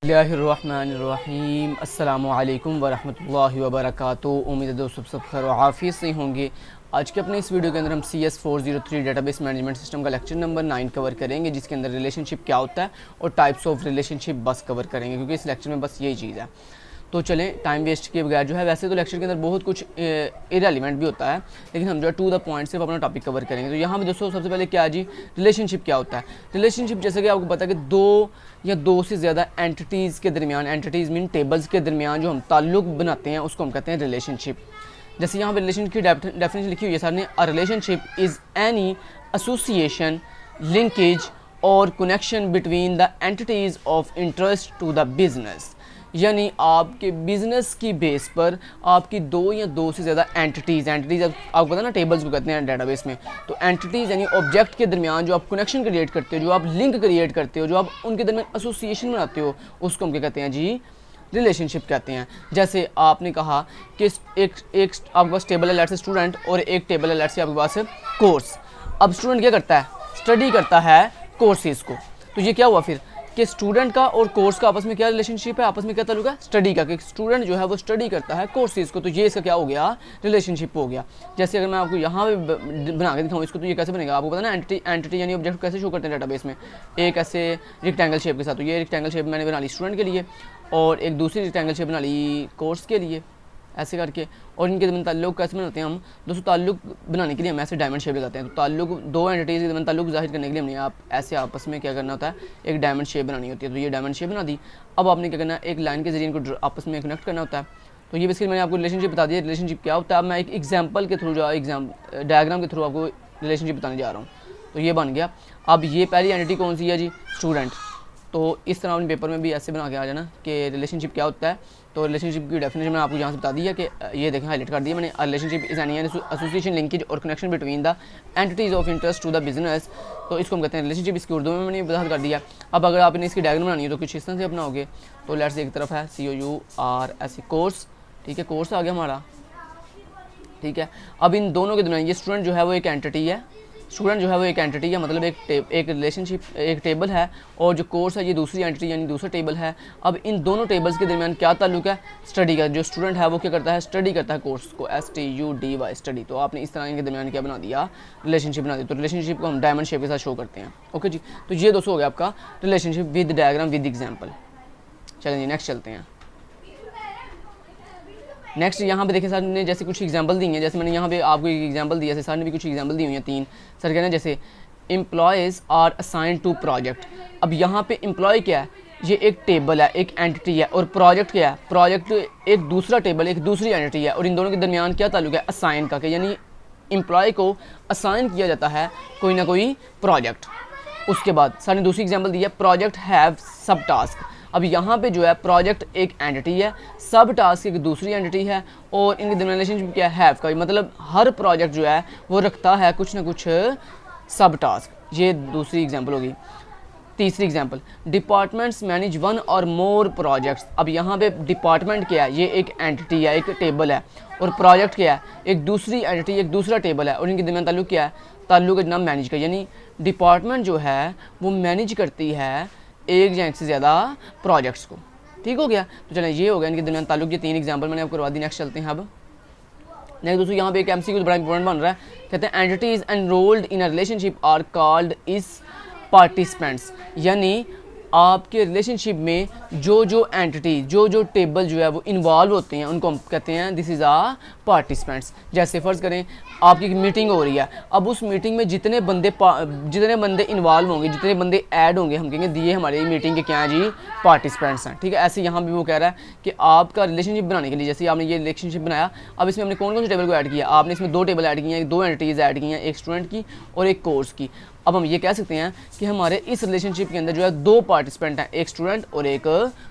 बिस्मिल्लाहिर्रहमानिर्रहीम अस्सलामुअलैकुम वरहमतुल्लाहि वबरकातुहू। उम्मीद है दोस्तों सब खैर व आफियत से होंगे। आज के अपने इस वीडियो के अंदर हम CS403 डेटाबेस मैनेजमेंट सिस्टम का लेक्चर नंबर 9 कवर करेंगे, जिसके अंदर रिलेशनशिप क्या होता है और टाइप्स ऑफ रिलेशनशिप बस कवर करेंगे, क्योंकि इस लेक्चर में बस यही चीज़ है। तो चलें टाइम वेस्ट किए बगैर जो है, वैसे तो लेक्चर के अंदर बहुत कुछ इरेलीवेंट भी होता है, लेकिन हम जो है टू द पॉइंट सिर्फ अपना टॉपिक कवर करेंगे। तो यहाँ पे दोस्तों सबसे पहले क्या जी, रिलेशनशिप क्या होता है। रिलेशनशिप जैसे कि आपको पता है कि दो या दो से ज़्यादा एंटिटीज़ के दरमियान, एंटिटीज़ मीन टेबल्स के दरमियान जो हम ताल्लुक़ बनाते हैं उसको हम कहते हैं रिलेशनशिप। जैसे यहाँ पे रिलेशनशिप की डेफिनेशन लिखी हुई है सामने, a relationship is any association, linkage और connection between the entities of interest to the business. यानी आपके बिज़नेस की बेस पर आपकी दो या दो से ज़्यादा एंटिटीज़ आपको पता ना टेबल्स को कहते हैं डेटाबेस में, तो एंटिटीज़ यानी ऑब्जेक्ट के दरमियान जो आप कनेक्शन क्रिएट करते हो, जो आप लिंक क्रिएट करते हो, जो आप उनके दरमियान एसोसिएशन बनाते हो, उसको हम क्या कहते हैं जी, रिलेशनशिप कहते हैं। जैसे आपने कहा कि एक आपके पास टेबल है लेट्स से स्टूडेंट, और एक टेबल है लेट्स से आपके पास कोर्स। अब स्टूडेंट क्या करता है, स्टडी करता है कोर्सेज़ को, तो ये क्या हुआ फिर कि स्टूडेंट का और कोर्स का आपस में क्या रिलेशनशिप है, आपस में क्या ताल्लुक है, स्टडी का, कि स्टूडेंट जो है वो स्टडी करता है कोर्सेज़ को, तो ये इसका क्या हो गया, रिलेशनशिप हो गया। जैसे अगर मैं आपको यहाँ पे बना के दिखाऊँ इसको, तो ये कैसे बनेगा, आपको पता ना एंटिटी यानी ऑब्जेक्ट कैसे शो करते हैं डेटाबेस में, एक ऐसे रेक्टेंगल शेप के साथ, तो ये रेक्टेंगल शेप मैंने बना ली स्टूडेंट के लिए, और एक दूसरी रेक्टेंगल शेप बना ली कोर्स के लिए, ऐसे करके। और इनके दरमियान ताल्लुक कैसे बनाते हैं हम दोस्तों, ताल्लुक बनाने के लिए हम ऐसे डायमंड शेप लगाते हैं। तो ताल्लुक दो एंटिटीज़ के दरमियान ताल्लुक जाहिर करने के लिए हमने आप ऐसे आपस में क्या करना होता है, एक डायमंड शेप बनानी होती है। तो ये डायमंड शेप बना दी। अब आपने क्या करना है, एक लाइन के जरिए इनको आपस में कनेक्ट करना होता है। तो ये बेसिकली मैंने आपको रिलेशनशिप बता दिया, रिलेशनशिप क्या होता है। अब मैं एक एग्जाम्पल के थ्रू डायग्राम के थ्रू आपको रिलेशनशिप बताने जा रहा हूँ। तो ये बन गया। अब ये पहली एंटिटी कौन सी है जी, स्टूडेंट। तो इस तरह अपने पेपर में भी ऐसे बना के आ जाना कि रिलेशनशिप क्या होता है। तो रिलेशनशिप की डेफिनेशन मैंने आपको यहाँ से बता दी है कि ये देखें हाईलाइट कर दिया मैंने, relationship is any association, linkage और connection between the entities of interest to the business. तो इसको हम कहते हैं रिलेशनशिप। इसकी उर्दू में मैंने बता कर दिया। अब अगर आपने इसकी डायग्राम बनानी है तो कुछ इस तरह से अपनाओगे। तो लेट्स एक तरफ है COUR ऐसे कोर्स, ठीक है, कोर्स आ गया हमारा, ठीक है। अब इन दोनों के दरमियान ये स्टूडेंट जो है वो एक एंटिटी है, स्टूडेंट जो है वो एक एंटिटी है, मतलब एक रिलेशनशिप, एक टेबल है, और जो कोर्स है ये दूसरी एंटिटी यानी दूसरा टेबल है। अब इन दोनों टेबल्स के दरमियान क्या ताल्लुक है, स्टडी का। जो स्टूडेंट है वो क्या करता है, स्टडी करता है कोर्स को, STUDY स्टडी। तो आपने इस तरह इनके दरमियान क्या बना दिया, रिलेशनशिप बना दी। तो रिलेशनशिप को हम डायमंड शेप के साथ शो करते हैं। ओके जी, तो ये दोस्तों हो गया आपका relationship with diagram with example. चलें जी नेक्स्ट चलते हैं। नेक्स्ट यहाँ पे देखिए सर ने जैसे कुछ एग्जांपल दी हैं, जैसे मैंने यहाँ पे आपको एक एग्जांपल दिया, सर ने भी कुछ एग्जांपल दी हुई हैं 3। सर कहना है जैसे employees are assign to project. अब यहाँ पे एम्प्लॉय क्या है, ये एक टेबल है, एक एंटिटी है, और प्रोजेक्ट क्या है, प्रोजेक्ट एक दूसरा टेबल, एक दूसरी एंटिटी है, और इन दोनों के दरमियान क्या ताल्लुक है, असाइन का, यानी एम्प्लॉय को असाइन किया जाता है कोई ना कोई प्रोजेक्ट। उसके बाद सर ने दूसरी एग्जाम्पल दी है, प्रोजेक्ट हैव सब टास्क। अब यहाँ पे जो है प्रोजेक्ट एक एंटिटी है, सब टास्क एक दूसरी एंटिटी है, और इनके दरमियान रिलेशनशिप क्या है, हैव का, मतलब हर प्रोजेक्ट जो है वो रखता है कुछ ना कुछ सब टास्क। ये दूसरी एग्जांपल होगी। तीसरी एग्जांपल, डिपार्टमेंट्स मैनेज वन और मोर प्रोजेक्ट्स। अब यहाँ पे डिपार्टमेंट क्या है, ये एक एंटिटी है, एक टेबल है, और प्रोजेक्ट क्या है, एक दूसरी एंटिटी, एक दूसरा टेबल है, और इनके दरमियान ताल्लुक क्या है, ताल्लुक नाम मैनेज का, यानी डिपार्टमेंट जो है वो मैनेज करती है एक या एक से ज़्यादा प्रोजेक्ट्स को। ठीक हो गया। तो चलें ये हो गया इनके दरमियान ताल्लुक। ये 3 एग्जांपल मैंने आपको करवा दी। नेक्स्ट चलते हैं। अब नेक्स्ट दोस्तों यहाँ पे एक MCQ बड़ा इंपॉर्टेंट बन रहा है, कहते हैं entities enrolled in a relationship are called is participants. यानी आपके रिलेशनशिप में जो एंटिटी, जो टेबल जो है वो इन्वॉल्व होते हैं उनको हम कहते हैं दिस इज़ आ पार्टिसिपेंट्स। जैसे फ़र्ज़ करें आपकी एक मीटिंग हो रही है, अब उस मीटिंग में जितने बंदे इन्वॉल्व होंगे, जितने बंदे ऐड होंगे, हम कहेंगे दिए हमारे मीटिंग के क्या हैं जी, पार्टिसिपेंट्स हैं। ठीक है, ऐसे यहाँ भी वो कह रहा है कि आपका रिलेशनशिप बनाने के लिए, जैसे आपने ये रिलेशनशिप बनाया, अब इसमें हमने कौन कौन से टेबल को ऐड किया, आपने इसमें 2 टेबल ऐड किए हैं, 2 एंटिटीज़ ऐड की हैं, एक स्टूडेंट की और एक कोर्स की। अब हम ये कह सकते हैं कि हमारे इस रिलेशनशिप के अंदर जो है 2 पार्टिसिपेंट हैं, एक स्टूडेंट और एक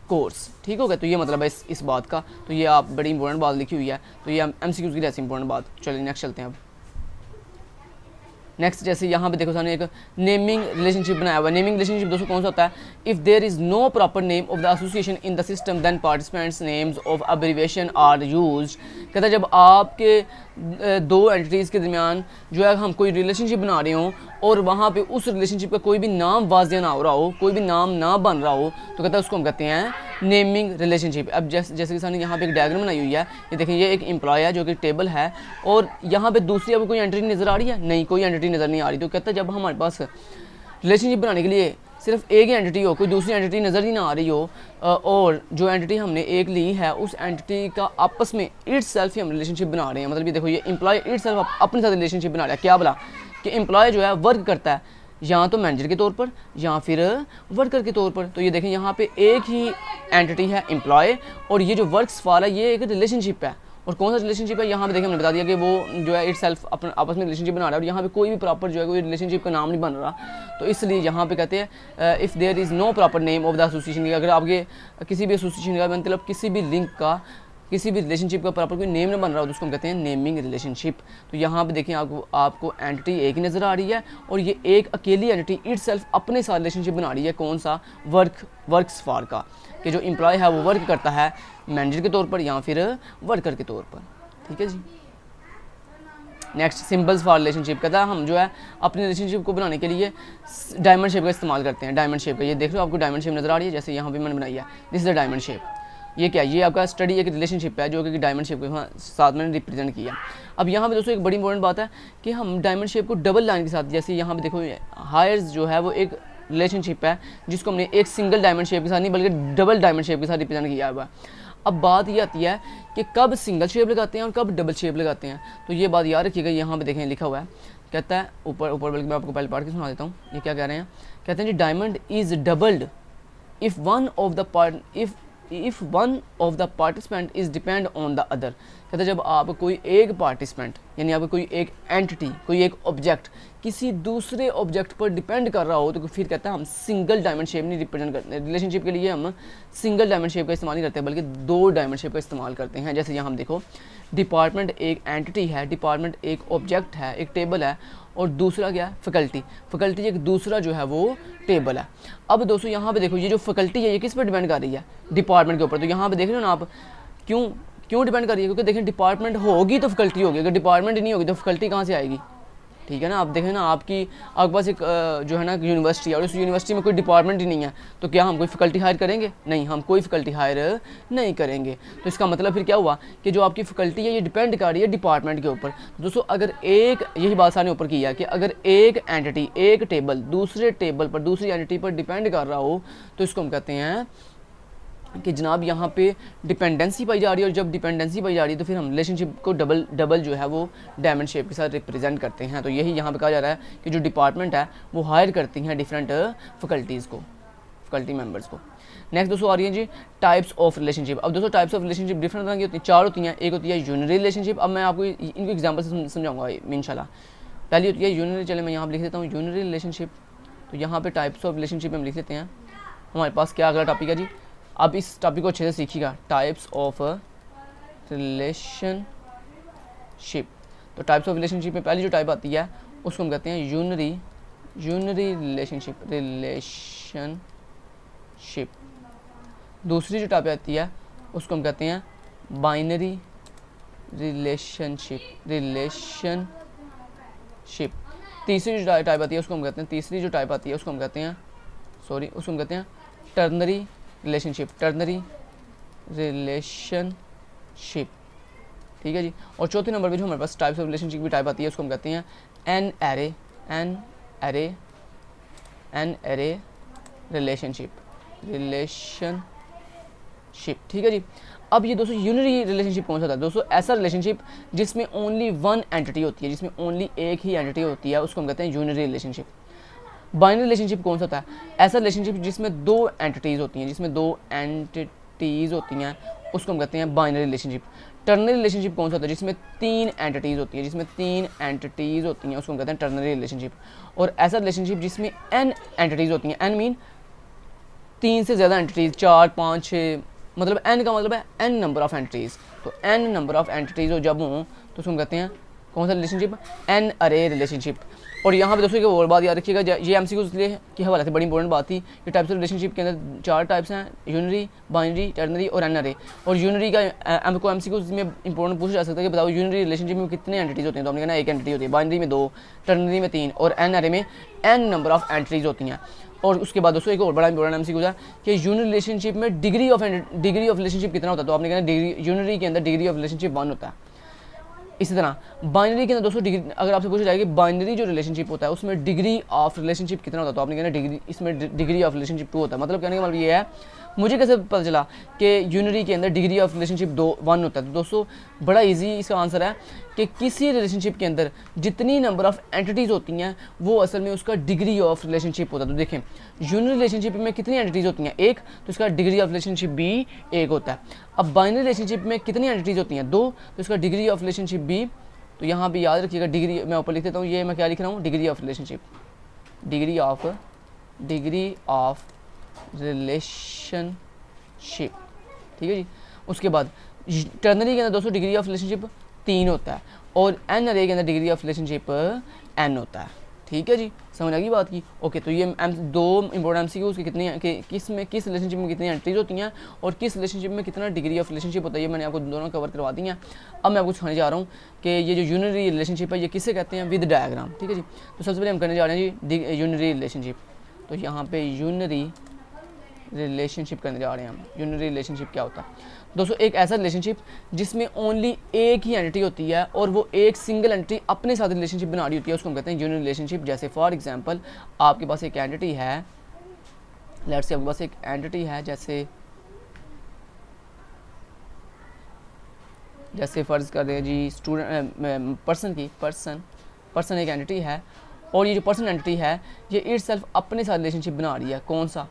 कोर्स। ठीक हो गया। तो ये मतलब है इस बात का। तो ये आप बड़ी इंपॉर्टेंट बात लिखी हुई है, तो ये MCQ की ऐसी इंपॉर्टेंट बात। चलिए नेक्स्ट चलते हैं। अब नेक्स्ट जैसे यहाँ पे देखो सामने एक नेमिंग रिलेशनशिप बनाया हुआ है। नेमिंग रिलेशनशिप दोस्तों कौन सा होता है, if there is no proper name of the association in the system then participants names of abbreviation are used. कहता है जब आपके दो एंटिटीज़ के दरमियान जो है हम कोई रिलेशनशिप बना रहे हों और वहाँ पे उस रिलेशनशिप का कोई भी नाम वाज़ेह ना हो रहा हो, कोई भी नाम ना बन रहा हो, तो कहता है उसको हम कहते हैं नेमिंग रिलेशनशिप। अब जैसे कि सामने यहाँ पे एक डायग्राम बनाई हुई है, ये देखें ये एक एम्प्लॉय है जो कि टेबल है और यहाँ पे दूसरी अब कोई एंटिटी नज़र आ रही है, नहीं कोई एंटिटी नज़र नहीं आ रही। तो कहता है जब हमारे पास रिलेशनशिप बनाने के लिए सिर्फ एक ही एंटिटी हो, कोई दूसरी एंटिटी नज़र ही ना आ रही हो और जो एंटिटी हमने एक ली है उस एंटिटी का आपस में इट सेल्फ ही हम रिलेशनशिप बना रहे हैं। मतलब ये देखो ये एम्प्लॉय इट सेल्फ अपने साथ रिलेशनशिप बना रहा है। क्या बोला कि एम्प्लॉय जो है वर्क करता है या तो मैनेजर के तौर पर या फिर वर्कर के तौर पर। तो ये देखें यहाँ पे एक ही एंटिटी है एम्प्लॉय और ये जो वर्क्स फॉर है ये एक रिलेशनशिप है। और कौन सा रिलेशनशिप है यहाँ पे देखें हमने बता दिया कि वो जो है इट सेल्फ अपने आपस में रिलेशनशिप बना रहा है और यहाँ पे कोई भी प्रॉपर जो है कोई रिलेशनशिप का नाम नहीं बन रहा। तो इसलिए यहाँ पे कहते हैं if there is no proper name of the association, अगर आपके किसी भी एसोसिएशन का मतलब किसी भी लिंक का किसी भी रिलेशनशिप का प्रॉपर कोई नेम नहीं बन रहा हो तो उसको हम कहते हैं नेमिंग रिलेशनशिप। तो यहाँ पे देखें आपको एंटिटी एक ही नज़र आ रही है और ये एक अकेली एंटिटी इट सेल्फ अपने साथ रिलेशनशिप बना रही है। कौन सा, वर्क्स फॉर का, कि जो एम्प्लॉय है वो वर्क करता है मैनेजर के तौर पर या फिर वर्कर के तौर पर। ठीक है जी। नेक्स्ट सिंबल्स फॉर रिलेशनशिप, कहता है हम जो है अपने रिलेशनशिप को बनाने के लिए डायमंड शेप का इस्तेमाल करते हैं। डायमंड शेप का ये देख लो आपको डायमंड शेप नज़र आ रही है, जैसे यहाँ पे मैंने बनाई है, this is the diamond shape. ये क्या, ये आपका स्टडी एक रिलेशनशिप है जो कि डायमंड शेप के साथ मैंने रिप्रेजेंट किया। अब यहाँ पे दोस्तों एक बड़ी इंपॉर्टेंट बात है कि हम डायमंड शेप को डबल लाइन के साथ, जैसे यहाँ पे देखो हायर्स जो है वो एक रिलेशनशिप है जिसको हमने एक सिंगल डायमंड शेप के साथ नहीं बल्कि डबल डायमंड शेप के साथ रिप्रेजेंट किया हुआ है। अब बात ये आती है कि कब सिंगल शेप लगाते हैं और कब डबल शेप लगाते हैं। तो ये बात याद रखिएगा, यहाँ पे देखें लिखा हुआ है, कहता है ऊपर बल्कि मैं आपको पहले पढ़ के सुना देता हूँ। ये क्या कह रहे हैं, कहते हैं जी diamond is doubled if one of the participant is depend on the other. कहते हैं जब आप कोई एक पार्टिसिपेंट यानी आप कोई एक एंटिटी कोई एक ऑब्जेक्ट किसी दूसरे ऑब्जेक्ट पर डिपेंड कर रहा हो तो फिर कहता है हम सिंगल डायमंड शेप नहीं रिप्रेजेंट करते। रिलेशनशिप के लिए हम सिंगल डायमंड शेप का इस्तेमाल नहीं करते बल्कि दो डायमंड शेप का इस्तेमाल करते हैं। जैसे यहाँ हम देखो डिपार्टमेंट एक एंटिटी है, डिपार्टमेंट एक ऑब्जेक्ट है, एक टेबल है और दूसरा क्या है फैकल्टी एक दूसरा जो है वो टेबल है। अब दोस्तों यहाँ पे देखो ये जो फैकल्टी है ये किस पर डिपेंड कर रही है, डिपार्टमेंट के ऊपर। तो यहाँ पे देख रहे हो ना आप, क्यों डिपेंड कर रही है, क्योंकि देखें डिपार्टमेंट होगी तो फैकल्टी होगी, अगर डिपार्टमेंट ही नहीं होगी तो फैकल्टी कहाँ से आएगी। ठीक है ना, आप देखें ना आपके पास एक जो है ना यूनिवर्सिटी है और उस यूनिवर्सिटी में कोई डिपार्टमेंट ही नहीं है तो क्या हम कोई फैकल्टी हायर करेंगे, नहीं, हम कोई फैकल्टी हायर नहीं करेंगे। तो इसका मतलब फिर क्या हुआ कि जो आपकी फैकल्टी है ये डिपेंड कर रही है डिपार्टमेंट के ऊपर। दोस्तों अगर एक, यही बात सारे ऊपर की है कि अगर एक एंटिटी एक टेबल दूसरे टेबल पर दूसरी एंटिटी पर डिपेंड कर रहा हो तो इसको हम कहते हैं कि जनाब यहाँ पे डिपेंडेंसी पाई जा रही है और जब डिपेंडेंसी पाई जा रही है तो फिर हम रिलेशनशिप को डबल जो है वो डायमंड शेप के साथ रिप्रेजेंट करते हैं। तो यही यहाँ पे कहा जा रहा है कि जो डिपार्टमेंट है वो हायर करती हैं डिफरेंट फैकल्टी मेंबर्स को। नेक्स्ट दोस्तों आ रही है जी टाइप्स ऑफ रिलेशनशिप। अब दोस्तों टाइप्स ऑफ रिलेशनशिप डिफरेंट तरह की होती हैं, चार होती हैं। एक होती है यूनिटरी रिलेशनशिप, अब मैं आपको इनको एग्जाम्पल से समझाऊंगा इंशाल्लाह। पहली होती है यूनिटरी, चले मैं यहाँ पर लिख देता हूँ यूनिटरी रिलेशनशिप। तो यहाँ पे टाइप्स ऑफ रिलेशनशिप हम लिख लेते हैं। हमारे पास क्या अगला टॉपिक है जी, अब इस टॉपिक को अच्छे से सीखिएगा, टाइप्स ऑफ रिलेशनशिप। तो टाइप्स ऑफ रिलेशनशिप में पहली जो टाइप आती है उसको हम कहते हैं यूनरी रिलेशनशिप। दूसरी जो टाइप आती है उसको हम कहते हैं बाइनरी रिलेशनशिप। तीसरी जो टाइप आती है उसको हम कहते हैं उसको हम कहते हैं टर्नरी रिलेशनशिप। ठीक है जी। और चौथे नंबर पे जो हमारे पास टाइप्स ऑफ रिलेशनशिप की टाइप आती है उसको हम कहते हैं एन एरे रिलेशनशिप। ठीक है जी। अब ये दोस्तों यूनिटरी रिलेशनशिप कौन सा था दोस्तों, ऐसा रिलेशनशिप जिसमें ओनली वन एंटिटी होती है, जिसमें ओनली एक ही एंटिटी होती है उसको हम कहते हैं यूनिटरी रिलेशनशिप। बाइनरी रिलेशनशिप कौन सा होता है, ऐसा रिलेशनशिप जिसमें दो एंटिटीज़ होती हैं, उसको हम कहते हैं बाइनरी रिलेशनशिप। टर्नरी रिलेशनशिप कौन सा होता है, जिसमें तीन एंटिटीज़ होती हैं, उसको हम कहते हैं टर्नरी रिलेशनशिप। और ऐसा रिलेशनशिप जिसमें एन एंटिटीज़ होती हैं, एन मीन तीन से ज़्यादा एंटिटीज़, 4, 5, 6, मतलब एन का मतलब है एन नंबर ऑफ एंटिटीज़। तो एन नंबर ऑफ एंटिटीज़ जब हों तो उसको हम कहते हैं कौन सा रिलेशनशिप, एन अरे रिलेशनशिप। और यहाँ पे दोस्तों एक और बात याद रखिएगा, ये एमसीक्यू इसलिए के हवाले से बड़ी इंपॉर्टेंट बात थी। ये टाइप्स ऑफ रिलेशनशिप के अंदर 4 टाइप्स हैं, यूनरी, बाइनरी, टर्नरी और एन अरे। और यूनरी का हमको एमसीक्यू में इंपॉर्टेंट पूछा जा सकता है कि बताओ यूनरी रिलेशनशिप में कितने एंटिटीज होती हैं, तो हमने कहना एक एंटिटी होती है, बाइनरी में 2, टर्नरी में 3 और एन अरे में एन नंबर ऑफ एंटिटीज होती हैं। और उसके बाद दोस्तों एक और बड़ा इंपॉर्टेंट एमसीक्यू है कि यूनरी रिलेशनशिप में डिग्री ऑफ रिलेशनशिप कितना होता है, तो आपने कहना डिग्री, यूनरी के अंदर डिग्री ऑफ रिलेशनशिप 1 होता है। इसी तरह बाइनरी के अंदर दोस्तों डिग्री, अगर आपसे पूछा जाए कि बाइनरी जो रिलेशनशिप होता है उसमें डिग्री ऑफ रिलेशनशिप कितना होता है, तो आपने कहना डिग्री, इसमें डिग्री ऑफ रिलेशनशिप 2 होता है। मतलब कहने का मतलब ये है, मुझे कैसे पता चला कि यूनरी के अंदर डिग्री ऑफ रिलेशनशिप 1 होता है, तो दोस्तों बड़ा इजी इसका आंसर है कि किसी रिलेशनशिप के अंदर जितनी नंबर ऑफ एंटिटीज़ होती हैं वो असल में उसका डिग्री ऑफ रिलेशनशिप होता है। तो देखें यूनरी रिलेशनशिप में कितनी एंटिटीज़ होती हैं, 1, तो इसका डिग्री ऑफ रिलेशनशिप भी 1 होता है। अब बाइनरी रिलेशनशिप में कितनी एंटिटीज़ होती हैं, 2, तो इसका डिग्री ऑफ रिलेशनशिप भी, तो यहाँ पे याद रखिएगा डिग्री मैं ऊपर लिख देता हूँ, ये मैं क्या लिख रहा हूँ, degree of relationship, degree of relationship, ठीक है जी। उसके बाद टर्नरी के अंदर दोस्तों डिग्री ऑफ रिलेशनशिप 3 होता है और एन अरे के अंदर डिग्री ऑफ रिलेशनशिप n होता है, ठीक है जी, समझ आ गई बात की। ओके, तो ये 2 इंपॉर्टेंट एमसीक्यूज के कितनी कि किस रिलेशनशिप में कितनी एंट्रीज होती हैं और किस रिलेशनशिप में कितना डिग्री ऑफ रिलेशनशिप होता है, ये मैंने आपको दोनों कवर करवा दी हैं। अब मैं आपको सिखाने जा रहा हूँ कि ये जो यूनरी रिलेशनशिप है ये किसे कहते हैं विद डायग्राम, ठीक है जी। तो सबसे पहले हम करने जा रहे हैं जी यूनरी रिलेशनशिप। तो यहाँ पे यूनरी रिलेशनशिप करने जा रहे हैं हम। यूनरी रिलेशनशिप क्या होता है दोस्तों, एक ऐसा रिलेशनशिप जिसमें ओनली एक ही एंटिटी होती है और वो एक सिंगल एंटिटी अपने साथ रिलेशनशिप बना रही होती है, उसको हम कहते हैं यूनरी रिलेशनशिप। जैसे फॉर एग्जांपल आपके पास एक एंटिटी है, लेट्स से आपके पास एक एंटिटी है, जैसे फ़र्ज़ कर दें जी स्टूडेंट पर्सन एक एंटिटी है और ये जो पर्सन एंटिटी है ये इटसेल्फ अपने साथ रिलेशनशिप बना रही है। कौन सा,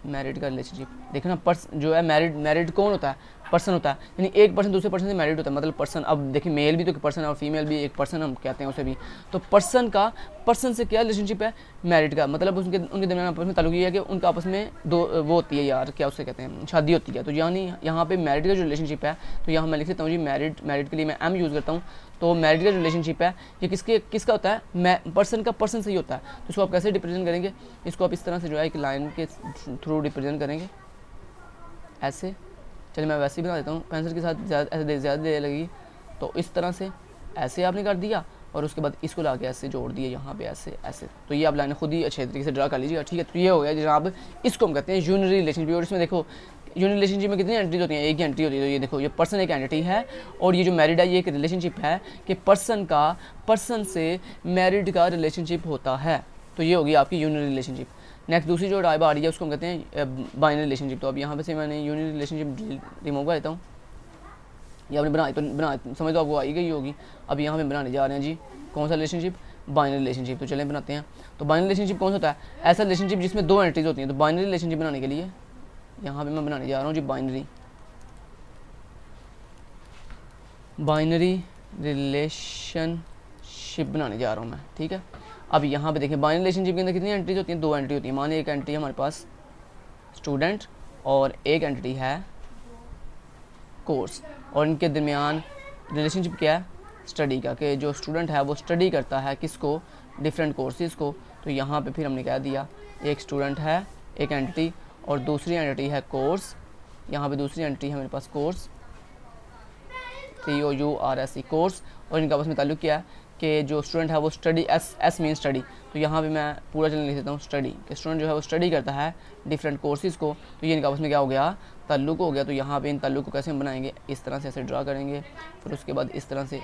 मैरिड का रिलेशनशिप। देखो ना, जो है मैरिड कौन होता है, पर्सन होता है, यानी एक पर्सन दूसरे पर्सन से मैरिड होता है, मतलब पर्सन। अब देखिए मेल भी तो पर्सन है और फीमेल भी एक पर्सन हम कहते हैं उसे भी। तो पर्सन से क्या रिलेशनशिप है, मैरिड का, मतलब उनके दरमियान आपस में ताल्लुक ये है कि उनका आपस में वो होती है यार, क्या उसे कहते हैं, शादी होती है। तो यानी यहाँ पे मैरिड का जो रिलेशनशिप है, तो यहाँ मैं लिख देता हूँ जी मैरिड के लिए मैं यूज़ करता हूँ। तो मैरिड का रिलेशनशिप है ये किसका होता है, पर्सन का पर्सन से ही होता है। तो इसको आप कैसे रिप्रेजेंट करेंगे, इसको आप इस तरह से जो है एक लाइन के थ्रू रिप्रेजेंट करेंगे, ऐसे। चलिए मैं वैसे ही बना देता हूँ, पेंसिल के साथ ज़्यादा देर लगेगी। तो इस तरह से ऐसे आपने कर दिया और उसके बाद इसको ला के ऐसे जोड़ दिया यहाँ पे ऐसे। तो ये आप लाइन खुद ही अच्छे तरीके से ड्रा कर लीजिएगा, ठीक है। तो ये हो गया जनाब, इसको हम कहते हैं यूनरी रिलेशनशिप। और इसमें देखो यूनरी रिलेशनशिप में कितनी एंटिटीज होती हैं, एक ही एंटिटी होती है। तो ये देखो ये पर्सन एक एंटिटी है और ये जो मैरिड है ये एक रिलेशनशिप है कि पर्सन से मैरिड का रिलेशनशिप होता है। तो ये होगी आपकी यूनरी रिलेशनशिप। नेक्स्ट दूसरी जो टाइप आ रही है उसको हम कहते हैं बाइनरी रिलेशनशिप। तो अब यहाँ पे से मैंने यूनरी रिलेशनशिप रिमूव कर देता हूँ। ये आपने बना समझ तो आपको आई गई होगी। अब यहाँ पे बनाने जा रहे हैं जी कौन सा रिलेशनशिप, बाइनरी रिलेशनशिप। तो चलें बनाते हैं। तो बाइनरी रिलेशनशिप कौन सा होता है, ऐसा रिलेशनशिप जिसमें 2 एंटिटीज होती हैं। तो बाइनरी रिलेशनशिप बनाने के लिए यहाँ पे मैं बनाने जा रहा हूँ जी बाइनरी रिलेशनशिप बनाने जा रहा हूँ मैं, ठीक है। अब यहाँ पे देखें बाइनरी रिलेशनशिप के अंदर कितनी एंटिटीज होती हैं, 2 एंटिटी होती है। मानिए एक एंटिटी हमारे पास स्टूडेंट और एक एंटिटी है कोर्स, और इनके दरमियान रिलेशनशिप क्या है, स्टडी का, कि जो स्टूडेंट है वो स्टडी करता है किसको, डिफरेंट कोर्सेज़ को। तो यहाँ पे फिर हमने कह दिया एक स्टूडेंट है एक एंटिटी और दूसरी एंटिटी है कोर्स। यहाँ पे दूसरी एंटिटी है मेरे पास कोर्स, COURS कोर्स, और इनका आपस में ताल्लुक क्या है कि जो स्टूडेंट है वो स्टडी, एस मीन स्टडी। तो यहाँ पे मैं पूरा चलन लिख देता हूँ स्टडी, कि स्टूडेंट जो है वो स्टडी करता है डिफरेंट कोर्सेज़ को। तो ये इनका आपस में क्या हो गया, ताल्लुक हो गया। तो यहाँ पे इन ताल्लुक को कैसे हम बनाएंगे, इस तरह से ऐसे ड्रा करेंगे, फिर उसके बाद इस तरह से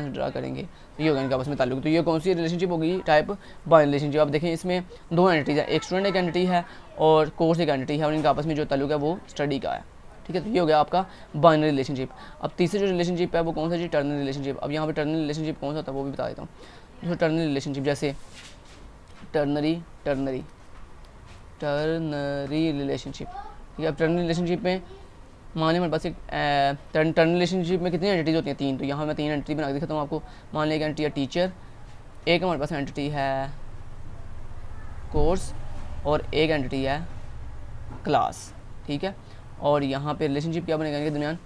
ड्रा करेंगे। तो ये होगा इनका आपस में ताल्लुक। तो ये कौन सी रिलेशनशिप होगी, टाइप बाइनरी रिलेशनशिप। आप देखें इसमें 2 एंटिटीज है, एक स्टूडेंट एक एंटिटी है और कोर्स एक एंटिटी है, और इनका आपस में जो ताल्लुक है वो स्टडी का है, ठीक है। तो ये हो गया आपका बाइनरी रिलेशनशिप। अब तीसरी जो रिलेशनशिप है वो कौन सा जी, टर्नरी रिलेशनशिप। अब यहाँ पे टर्नरी रिलेशनशिप कौन सा होता है वो भी बता देता हूँ। जो टर्नरी रिलेशनशिप, जैसे टर्नरी रिलेशनशिप, ठीक है। अब टर्नरी रिलेशनशिप में मान लिया हमारे पास एक टर्नरी रिलेशनशिप में कितनी एंटिटीज होती हैं, 3। तो यहाँ मैं 3 एंटिटी बना के दिखाता हूँ आपको। मान लिया एक एंटिटी है टीचर, एक हमारे पास एंटिटी है कोर्स और एक एंटिटी है क्लास, ठीक है। और यहाँ पे रिलेशनशिप क्या बनेगा इनके दरमियान,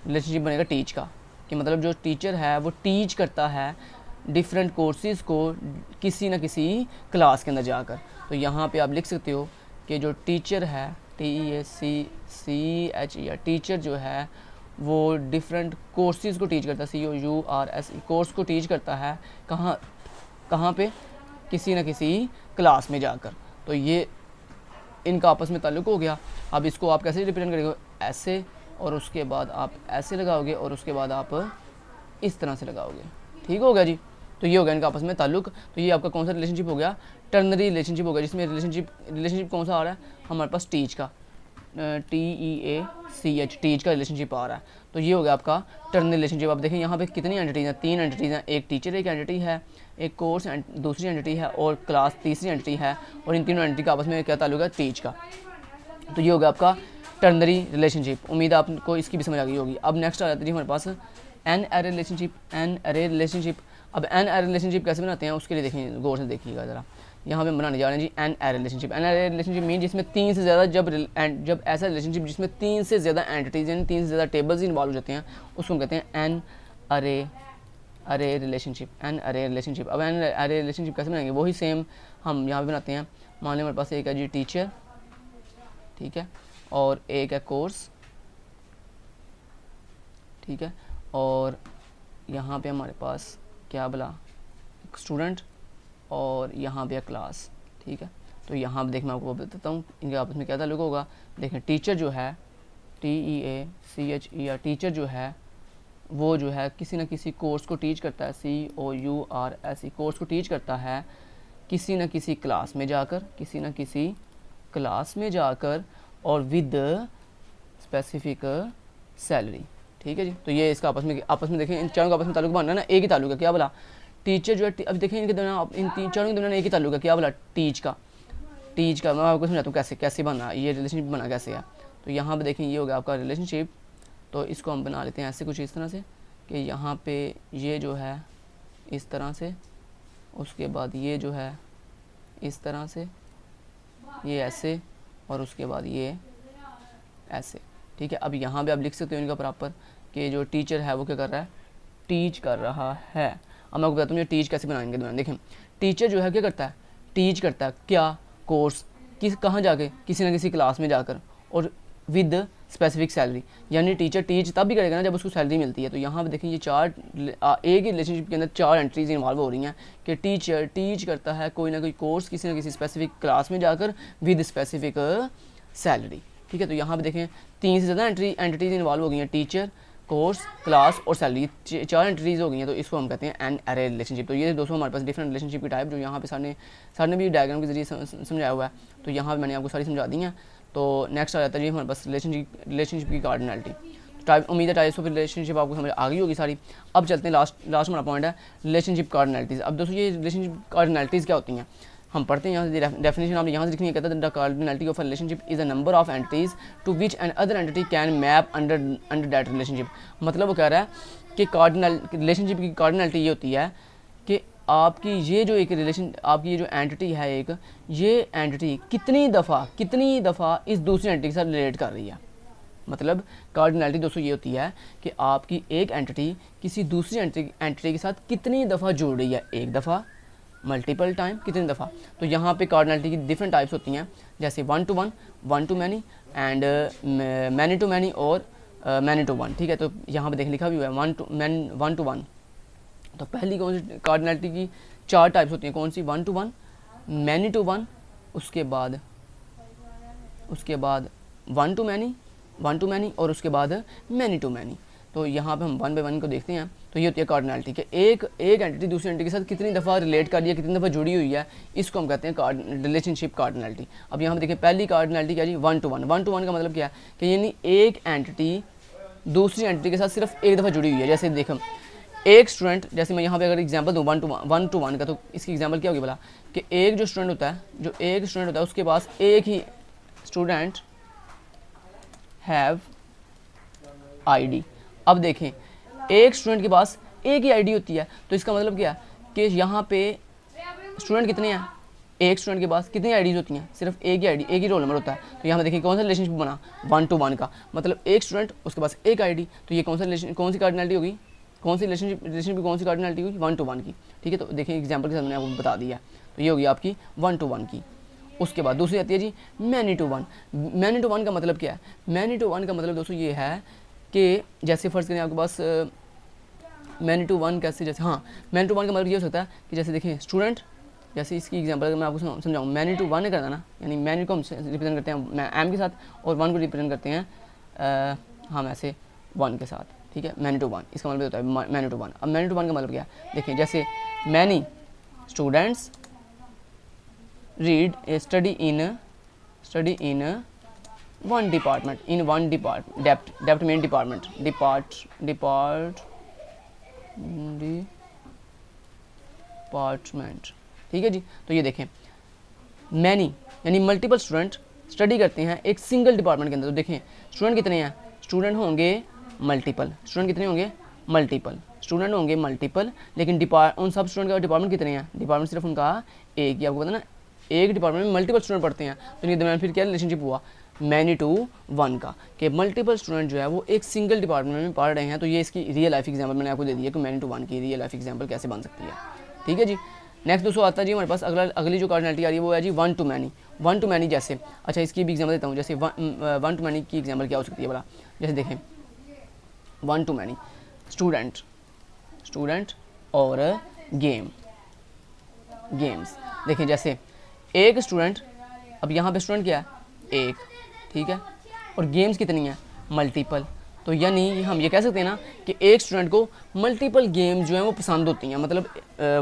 रिलेशनशिप बनेगा टीच का, कि मतलब जो टीचर है वो टीच करता है डिफरेंट कोर्सेज़ को किसी न किसी क्लास के अंदर जाकर। तो यहाँ पे आप लिख सकते हो कि जो टीचर है TEACCHER टीचर जो है वो डिफरेंट कोर्सेज़ को टीच करता है, COURSE कोर्स को टीच करता है कहाँ पे, किसी न किसी क्लास में जाकर। तो ये इनका आपस में ताल्लुक़ हो गया। अब इसको आप कैसे रिप्रेजेंट करेंगे, ऐसे, और उसके बाद आप ऐसे लगाओगे और उसके बाद आप इस तरह से लगाओगे। ठीक हो गया जी। तो ये हो गया इनका आपस में ताल्लुक़। तो ये आपका कौन सा रिलेशनशिप हो गया, टर्नरी रिलेशनशिप हो गया, जिसमें रिलेशनशिप कौन सा आ रहा है हमारे पास, टीच का, TEACH टीच का रिलेशनशिप आ रहा है। तो ये हो गया आपका टर्नरी रिलेशनशिप। आप देखें यहाँ पे कितनी एंटिटीज़ हैं, 3 एंटिटीज़ हैं, एक टीचर एक एंटिटी है, एक कोर्स दूसरी एंटिटी है, और क्लास तीसरी एंटिटी है, और इन तीनों एंटिटी का आपस में क्या ताल्लुक़ है, टीच का। तो ये हो गया आपका टर्नरी रिलेशनशिप। उम्मीद है आपको इसकी भी समझ आ गई होगी। अब नेक्स्ट आ जाती है हमारे पास N ary relationship. N ary relationship, अब एन एरे रिलेशनशिप कैसे बनाते हैं उसके लिए देखें, गौर से देखिएगा ज़रा। यहाँ पे हम बनाने जा रहे हैं जी N ary relationship. N ary relationship mean जिसमें 3 से ज़्यादा, जब ऐसा रिलेशनशिप जिसमें 3 से ज़्यादा एंटिटीज यानी 3 से ज़्यादा टेबल्स इन्वॉल्व हो जाते हैं, उसको हम कहते हैं एन अरे रिलेशनशिप। एन अरे रिलेशनशिप। अब एन अरे रिलेशनशिप कैसे बनाएंगे, वही सेम हम यहाँ पे बनाते हैं। मान लें हमारे पास एक है जी टीचर, ठीक है, और एक है कोर्स, ठीक है, और यहाँ पे हमारे पास क्या बोला, स्टूडेंट, और यहाँ पे क्लास। ठीक है, तो यहाँ पे देख मैं आपको बताता हूँ इनके आपस में क्या ताल्लुक होगा। देखें टीचर जो है TEACHER टीचर जो है वो जो है किसी न किसी कोर्स को टीच करता है, COURSE कोर्स को टीच करता है किसी न किसी क्लास में जाकर, किसी न किसी क्लास में जाकर, और विद स्पेसिफिक सैलरी। ठीक है जी। तो ये इसका आपस में देखें इन चारों का आपस में ताल्लुक बनना है ना, एक ही ताल्लुक है, क्या बोला, टीचर जो है, अब देखें इनके दरमियान, इन 3-4 के दरमियान एक ही ताल्लुक है, क्या बोला, टीच का। मैं आपको समझाता हूँ कैसे बना, ये रिलेशनशिप बना कैसे है। तो यहाँ पे देखें ये हो गया आपका रिलेशनशिप। तो इसको हम बना लेते हैं ऐसे कुछ इस तरह से कि यहाँ पे ये जो है इस तरह से, उसके बाद ये जो है इस तरह से, ये ऐसे, और उसके बाद ये ऐसे। ठीक है, अब यहाँ पे आप लिख सकते हो इनका प्रॉपर कि जो टीचर है वो क्या कर रहा है, टीच कर रहा है। अब मैं आपको बताता हूँ ये टीच कैसे बनाएंगे। देखें टीचर जो है क्या करता है, टीच करता है क्या, कोर्स, कहाँ जाके, किसी न किसी क्लास में जाकर, और विद स्पेसिफिक सैलरी, यानी टीचर टीच तब भी करेगा ना जब उसको सैलरी मिलती है। तो यहाँ पे देखें ये एक ही रिलेशनशिप के अंदर 4 एंट्रीज इन्वॉल्व हो रही हैं कि टीचर टीच करता है कोई ना कोई कोर्स किसी न किसी स्पेसिफिक क्लास में जाकर विद स्पेसिफिक सैलरी। ठीक है, तो यहाँ पे देखें 3 से ज़्यादा एंटिटीज इन्वॉल्व हो गई हैं, टीचर, कोर्स, क्लास और सैलरी, 4 एंटिटीज हो गई हैं। तो इसको हम कहते हैं एन एरे रिलेशनशिप। तो ये दोस्तों हमारे पास डिफरेंट रिलेशनशिप की टाइप जो यहाँ पे सर ने भी डायग्राम के जरिए समझाया हुआ है। तो यहाँ पे मैंने आपको सारी समझा दी हैं। तो नेक्स्ट आ जाता है जी हमारे पास रिलेशनशिप की कार्डिनलिटी। टाइप, उम्मीद है टाइप्स ऑफ रिलेशनशिप आपको समझ आ गई होगी सारी। अब चलते हैं लास्ट हमारा पॉइंट है रिलेशनशिप कार्डिनलिटीज़। अब दोस्तों ये रिलेशनशिप कार्डिनलिटीज़ क्या होती हैं, हम पढ़ते हैं यहाँ से डेफिनेशन आपने यहाँ से लिखनी है। कहता है the cardinality of a relationship is a number of entities to which an other entity can map under that relationship. मतलब वो कह रहा है कि रिलेशनशिप की कार्डिनलिटी ये होती है कि आपकी ये जो एक रिलेशन, आपकी ये जो एंटिटी है एक, ये एंटिटी कितनी दफ़ा इस दूसरी एंटिटी के साथ रिलेट कर रही है। मतलब कार्डिनलिटी दोस्तों ये होती है कि आपकी एक एंटिटी किसी दूसरी एंटिटी के साथ कितनी दफ़ा जुड़ रही है, एक दफ़ा, मल्टीपल टाइम, कितनी दफ़ा। तो यहाँ पे कार्डिनलिटी की डिफरेंट टाइप्स होती हैं, जैसे 1 to 1, 1 to many and many to many और मैनी टू 1। ठीक है, तो यहाँ पे देख लिखा भी हुआ है 1 to 1। तो पहली कौन सी कार्डिनलिटी की 4 टाइप्स होती हैं, कौन सी, 1 to 1, मैनी टू 1, उसके बाद 1 to many और उसके बाद मैनी टू मैनी। तो यहाँ पे हम 1 by 1 को देखते हैं। तो ये होती है कार्डिनलिटी कि एक एंटिटी दूसरी एंटिटी के साथ कितनी दफ़ा रिलेट कर रही है, कितनी दफ़ा जुड़ी हुई है, इसको हम कहते हैं रिलेशनशिप कार्डिनलिटी। अब यहाँ पे देखिए पहली कार्डिनलिटी क्या जी, 1 to 1। 1 to 1 का मतलब क्या है कि यानी एक एंटिटी दूसरी एंटिटी के साथ सिर्फ एक दफ़ा जुड़ी हुई है। जैसे देखो एक स्टूडेंट, जैसे मैं यहाँ पे अगर एग्जांपल दूँ 1 to 1 का, तो इसकी एग्जांपल क्या होगी बोला कि एक जो स्टूडेंट होता है उसके पास एक ही स्टूडेंट हैव आईडी। अब देखें एक स्टूडेंट के पास एक ही आईडी होती है, तो इसका मतलब क्या है कि यहाँ पे स्टूडेंट कितने हैं, एक स्टूडेंट के पास कितनी आईडीज़ होती हैं, सिर्फ एक ही आईडी, एक ही रोल नंबर होता है। तो यहाँ पे देखिए कौन सा रिलेशनशिप बना, 1 to 1 का, मतलब एक स्टूडेंट उसके पास एक आईडी। तो ये कौन सी कार्डिनलिटी होगी, कौन सी रिलेशनशिप की कौन सी कार्डिनलिटी हुई, 1 to 1 की, ठीक है। तो देखिए एग्जांपल के साथ मैंने आपको बता दिया, तो ये होगी आपकी 1 to 1 की। उसके बाद दूसरी आती है जी many to one. Many to one का मतलब क्या है, मैनी टू वन का मतलब दोस्तों ये है कि जैसे फ़र्ज़ करें आपके पास मैनी टू वन कैसे, जैसे हाँ मैनी टू वन का मतलब ये हो सकता है कि जैसे देखिए स्टूडेंट, जैसे इसकी एग्जांपल अगर मैं आपको समझाऊँ, मैनी टू वन करना ना, यानी मैनी को हम रिप्रेजेंट करते हैं एम के साथ और वन को रिप्रेजेंट करते हैं हम ऐसे 1 के साथ, ठीक है। मैनी टू वन इसका मतलब होता है मैनी टू वन। अब मैनी टू वन का मतलब क्या है, देखिए जैसे many students read a study in one department, in one department, depth mean department, department, ठीक है जी। तो ये देखें मैनी यानी मल्टीपल स्टूडेंट स्टडी करते हैं एक सिंगल डिपार्टमेंट के अंदर। तो देखें स्टूडेंट कितने हैं, स्टूडेंट होंगे मल्टीपल, स्टूडेंट कितने होंगे मल्टीपल, स्टूडेंट होंगे मल्टीपल, लेकिन उन सब स्टूडेंट का डिपार्टमेंट कितने हैं, डिपार्टमेंट सिर्फ उनका एक ही। आपको पता ना एक डिपार्टमेंट में मल्टीपल स्टूडेंट पढ़ते हैं, तो इनके दरमियान फिर क्या रिलेशनशिप हुआ, मैनी टू वन का, कि मल्टीपल स्टूडेंट जो है वो एक सिंगल डिपार्टमेंट में पढ़ रहे हैं। तो ये इसकी रियल लाइफ एग्जांपल मैंने आपको दे दिया कि मैनी टू वन की रियल लाइफ एग्जांपल कैसे बन सकती है, ठीक है जी। नेक्स्ट दोस्तों आता है जी हमारे पास अगली जो कार्डिनलिटी आ रही है वो है जी 1 to many। 1 to many जैसे, अच्छा इसकी भी एग्जांपल देता हूँ, जैसे 1 to many की एग्जांपल क्या हो सकती है बोला, जैसे देखें 1 to many स्टूडेंट और गेम्स। देखें जैसे एक स्टूडेंट, अब यहाँ पे स्टूडेंट क्या है एक, ठीक है, और गेम्स कितनी है मल्टीपल। तो यानी हम ये कह सकते हैं ना कि एक स्टूडेंट को मल्टीपल गेम जो हैं वो पसंद होती हैं, मतलब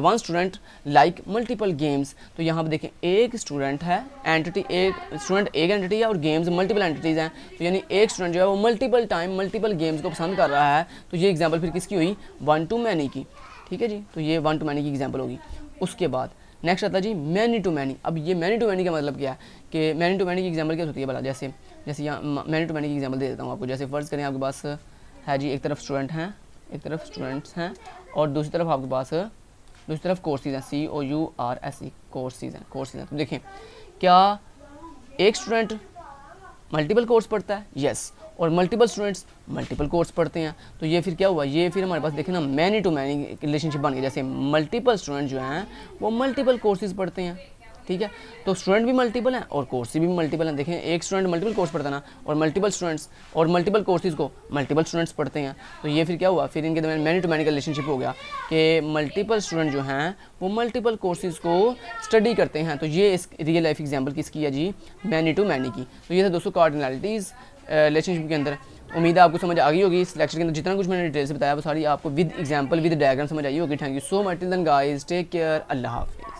one student like multiple games. तो यहाँ पे देखें एक स्टूडेंट है एंटिटी, एक स्टूडेंट एक एंटिटी है और गेम्स मल्टीपल एंटिटीज़ हैं। तो यानी एक स्टूडेंट जो है वो मल्टीपल टाइम मल्टीपल गेम्स को पसंद कर रहा है। तो ये एग्जाम्पल फिर किसकी हुई, 1 to many की, ठीक है जी। तो ये 1 to many की एग्जाम्पल होगी। उसके बाद नेक्स्ट आता है जी मैनी टू मैनी। अब ये मैनी टू मैनी का मतलब क्या है कि मैनी टू मैनी की एग्जांपल क्या होती है भला, जैसे यहाँ मैनी टू मैनी की एग्जांपल दे देता हूँ आपको। जैसे फ़र्ज़ करें आपके पास है जी एक तरफ स्टूडेंट्स हैं और दूसरी तरफ आपके पास दूसरी तरफ कोर्सेज हैं, COURSE कोर्सेज हैं। तो देखें क्या एक स्टूडेंट मल्टीपल कोर्स पढ़ता है, यस, और मल्टीपल स्टूडेंट्स मल्टीपल कोर्स पढ़ते हैं। तो ये फिर क्या हुआ, ये फिर हमारे पास देखें ना मैनी टू मैनी रिलेशनशिप बन गया। जैसे मल्टीपल स्टूडेंट जो हैं वो मल्टीपल कोर्सेज पढ़ते हैं, ठीक है। तो स्टूडेंट भी मल्टीपल हैं और कोर्सेज भी मल्टीपल हैं। देखें एक स्टूडेंट मल्टीपल कोर्स पढ़ता है ना, और मल्टीपल स्टूडेंट्स और मल्टीपल कोर्सेज को मल्टीपल स्टूडेंट्स पढ़ते हैं। तो ये फिर क्या हुआ, फिर इनके दरमियान मैनी टू मैनी का रिलेशनशिप हो गया कि मल्टीपल स्टूडेंट जो हैं वो मल्टीपल कोर्सेज को स्टडी करते हैं। तो ये इस रियल लाइफ एग्जाम्पल किसकी है जी, मैनी टू मैनी की। तो ये था दोस्तों कार्डिनलिटीज़ रिलेशनशिप के अंदर। उम्मीद है आपको समझ आ गई होगी। इस लेक्चर के अंदर जितना कुछ मैंने डिटेल से बताया वो सारी आपको विद एग्जांपल विद डायग्राम समझ आई होगी। Thank you so much. Till then guys take care, अल्लाह हाफिज़।